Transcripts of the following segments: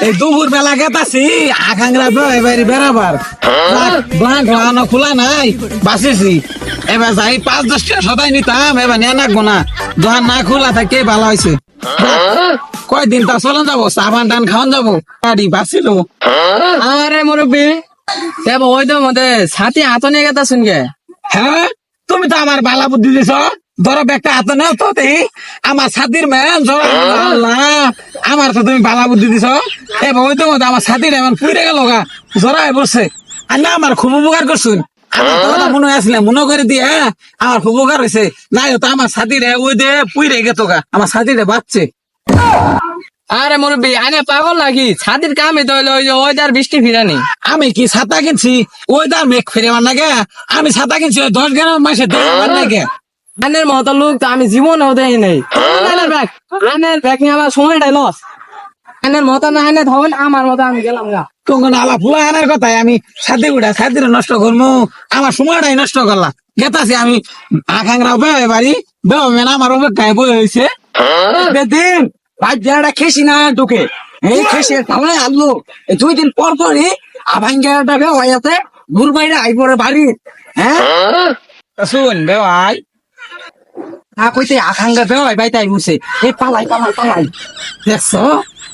এই দুপুর বেলা গেতাছি আকাঙ্গরা এবারে বেড়াবার ব্লাঙ্ক লাগানো খোলা নাই বাঁচেছি এবার যাই 5-10 টাকা সদাই নিতাম এবার নিয়ে নাকবো না দোকান না খোলা থাকে ভালো হয়েছে কয়দিন তা চলে যাবো সাবান টান খাওয়ান যাবো গাড়ি বাঁচিল আরে মুরব্বী ওই তো মধ্যে ছাতি হাত নিয়ে গেতা শুনগে হ্যাঁ তুমি তো আমার বালা বুদ্ধি দিছ ধরো একটা হাতে নাও তো দেখি আমার ছাতির মেন আমার তো তুমি বালা বুদ্ধি দিছ এবার ওই তো মধ্যে আমার ছাতির এমন পুড়ে গেল গা জড়াই বসছে আর না আমার খুব উপকার করছুন আমার তো কথা মনে আসলে মনে করে দিয়ে আমার খুব উপকার হয়েছে নাই তো আমার ছাতিরে ওই দে পুড়ে গেত গা আমার ছাতিরে বাচ্চে আরে মুরব্বী আনে পাগল লাগি ছাতির কামে তো হইলো ওই যে ওইদার বৃষ্টি ফিরানি আমি কি ছাতা কিনছি ওই দা মেঘ ফেরে আমার নাগে আমি ছাতা কিনছি 10 গ্রাম মাসে দেওয়ার নাগে আনের মতো লোক তো আমি জীবনেও দেখি নাই আনের ব্যাগ নিয়ে আমার সময়টাই লস আনের মতো না আনে ধন আমার মতো আমি গেলাম গা তখন আলা ফুলা আনার কথাই আমি ছাতি উঠা ছাতি নষ্ট করবো আমার সময়টাই নষ্ট করলাম গেতাছি আমি আকাঙ্গরাও বেয়ে বাড়ি বেও মেনা আমার অপেক্ষায় বই হয়েছে বেদিন ভাই জায়গাটা খেসি না ঢুকে এই খেসে থামায় আনলো 2 দিন পর পরই আভাঙ্গাটা বে হয়েছে দূর বাইরে আই পরে বাড়ি হ্যাঁ শুন বেওয়াই কইতে আকাঙ্গা বে হয় ভাই তাই উঠছে এই পালাই দেখছো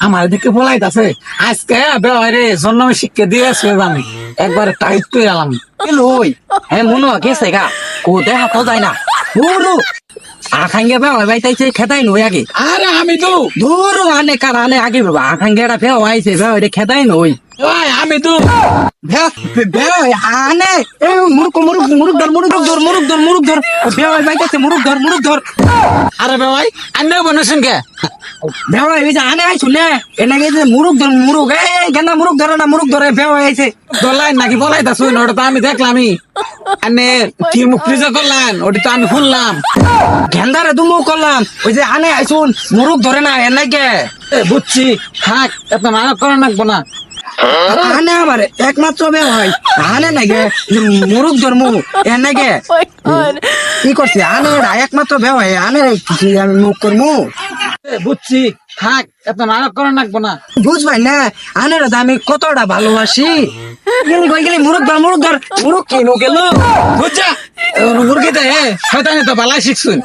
আমার দিকে বলাইতাছে আজকে বেওয়াই রে জন্ম শিক্ষা দিয়েছে আমি একবার টাইট করে এলাম লই হ্যাঁ মনে গেছে গা কোথায় হাত যায় না পুরো আকাঙ্গা বে হয় ভাই তাই খেতাই নই আগে আরে আমি তো দূর আনে কার আনে আগে আকাঙ্গাটা বে হয়েছে বে হয় খেতাই নই আমি তো বে আনে এ মুরুক ধর বে হয় ভাই তাই মুরুক ধর আরে বেওয়াই আন্নে বনছেন কে বেওয়া এই যে আনে আইছু নে এনাকে যে মুরুক এই গেন্দা মুরুক ধরে বেওয়া আইছে দলাই নাকি বলাইতাছ ওটা তো আমি দেখলামই আন্নে কি মুখ ফ্রিজে করলেন ওটা তো আমি শুনলাম গেন্দারে দুমু করলাম ওই যে আনে আইছুন মুরুক ধরে না এনাকে বুঝছি থাক এত নাটক করা নাকবো না আনে আবার একমাত্র বেওয়া হয় আনে নাকি মুরুক ধরমু এনাকে কি করছে আনে একমাত্র বেওয়া হয় আনে কি আমি মুখ করমু বুঝছি থাক এত নাটক করা নাকবো না বুঝবাই না আনের আমি কতটা ভালোবাসি গেলি মুরুক ধর কিনো গেল বুঝছা মুরগিতে শয়তানি তো বালাই শিখছুন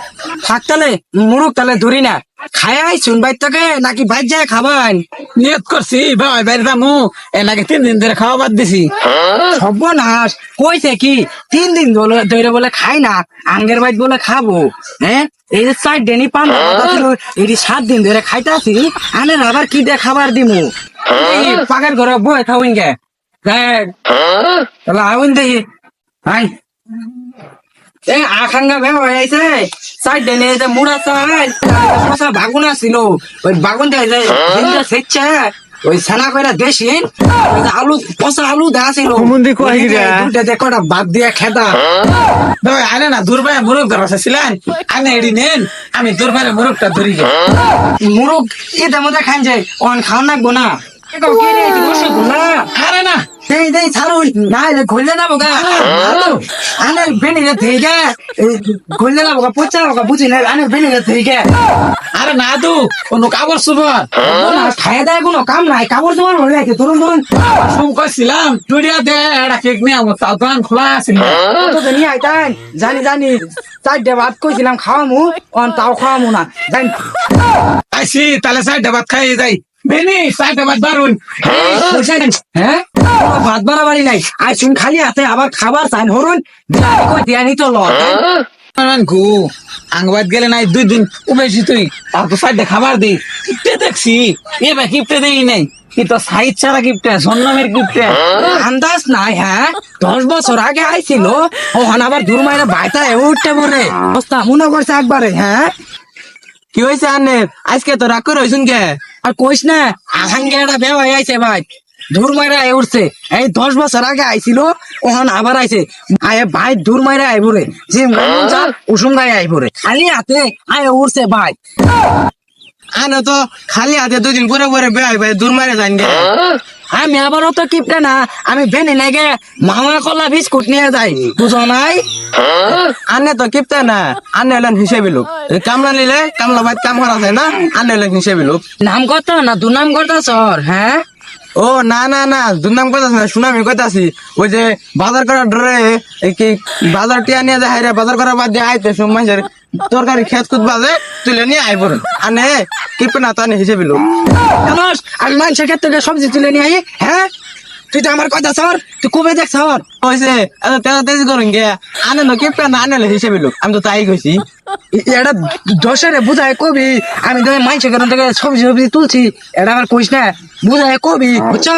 থাকতালে মুরুক তালে ধরি না খায় আইছুন বাইর থেকে নাকি বাইর যায় খাবান নিয়ত করছি ভাই বাইরে যামু এ নাকি 3 দিন ধরে খাওয়া বাদ দিছি সর্বনাশ কইছে কি 3 দিন ধরে বলে খাই না আঙ্গের বাইর বলে খাবো হ্যাঁ এই যে 4 দিনই পান এই 7 দিন ধরে খাইতাছি আনের আবার কি দিয়ে খাবার দিমু এই পাকের ঘরে বয়ে থাউন গে দেখ তাহলে আউন দেখি হাই এই আকাঙ্গা বে হয়েছে 4 দিনে যে মুড়া চাই পয়সা বাগুন ছিল ওই বাগুন দিয়ে যে সেচ্ছে ওই ছানা কইরা দেশিন ওই যে পচা আলু দেয়া ছিল দেখোটা বাদ দিয়ে খেতা ভাই আনে না দূর ভাই মুরগ ধরা ছিলেন আনে এডি নেন আমি দূর ভাই মুরগটা ধরি গে মুরগ এটার মধ্যে খান যায় অন খাওয়া নাকবো না আরে না দেই ছাড়ুন না ঘুরলে না বোকা আনে বেনিরে থেকে ঘুরলে না বোকা পচা বোকা বুঝি না আনে বেনিরে থেকে আরে না তো কোনো কাগজ সুবর খায় দেয় কোনো কাম নাই কাপড় তোমার হয়ে গেছে ধরুন শুন কইছিলাম টুরিয়া দে এটা কেক নিয়ে আমার দোকান খোলা আছিল তো নিয়ে আইতান জানি 4 ভাত কইছিলাম খাওয়ামু অন তাও খাওয়ামু না জানি আইসি তাহলে 4 ভাত খাই যাই বেনি 4 ভাত দারুন হ্যাঁ ভাত বাড়াবাড়ি নাই আইসুন খালি হাতে আবার খাবার চাইন হরুন কই দিয়ানি তো ল গু আঙ্গবাদ গেলে নাই 2 দিন উবেছি তুই তারপর 4 খাবার দি কিপটে দেখছি এবার কিপটে দেই নাই কি তো সাইড ছাড়া কিপটে জন্মের কিপটে আন্দাজ নাই হ্যাঁ 10 বছর আগে আইছিল ওখানে আবার দূর মাইরা বাইতা উঠতে পরে অবস্থা মনে করছে একবারে হ্যাঁ কি হয়েছে আনের আজকে তো রাগ করে হয়েছুন কে আর কইস না আহাঙ্গেটা বে হয়ে আইছে ভাই দূর মাইরা উঠছে এই 10 বছর আগে আইছিল ওখানে আবার আইছে আয় ভাই দূর মাইরা আইবরে যে উসুম গায়ে আইবরে খালি হাতে আয় উঠছে ভাই আনে তো খালি হাতে 2 দিন পরে বে ভাই দূর মারে যান গে আমি আবারও তো কিপটা না, আমি বেনি নাগে মামা কলা বিস্কুট নিয়ে যাই, বুঝো নাই? আনে তো কিপতে না, আনে হলেন হিসেবে লোক। কামলা নিলে কামলা বাইত কাম করা যায় না, আনে হলেন হিসেবে লোক। নাম কত না দুনাম কত সর, হ্যাঁ? ও না না না, দুর্নাম কথা না, শুনামি কইতাছি। ওই যে বাজার করার ডরে কি বাজার টিয়া নিয়ে যায়, হাইরা বাজার করার বাদ দিয়ে আইতে মানুষের তরকারি খেত খুদ বাজে তুলে নিয়ে আই পড়ুন। আনে কিপে না তো আনে হিসেবে লোক। জানোস আমি মানুষের ক্ষেত্রে সবজি তুলে নিয়ে আই, হ্যাঁ? তুই তো আমার কথা সর, তুই কবে দেখ সর। হয়েছে এত তেজ তেজ করুন গে, আনে না কিপে না আনে হিসেবে লোক, আমি তো তাই কইছি। এটা দশেরে বুঝায় কবি, আমি তো মানুষের কারণ থেকে সবজি সবজি তুলছি, এটা আমার কইস না, বুঝায় কবি, বুঝছো?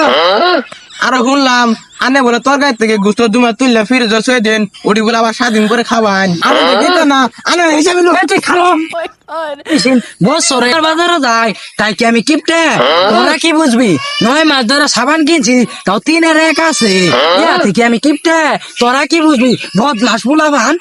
আরো শুনলাম আনে বলে তরকারি থেকে গুস্ত দুমা তুললে ফিরে ছয় দিন, ওটি বলে আবার 7 দিন করে খাবান। আনে তো কিপে না আনে হিসেবে লোক। বছরের বাজারে যায় তাই কি আমি কিপটে? তোরা কি বুঝবি? 9 মাস ধরে সাবান কিনছি, তাও 3-এর 1 আছে। ইয়া থেকে আমি কিপটে, তোরা কি বুঝবি? বদমাস বুলাবান।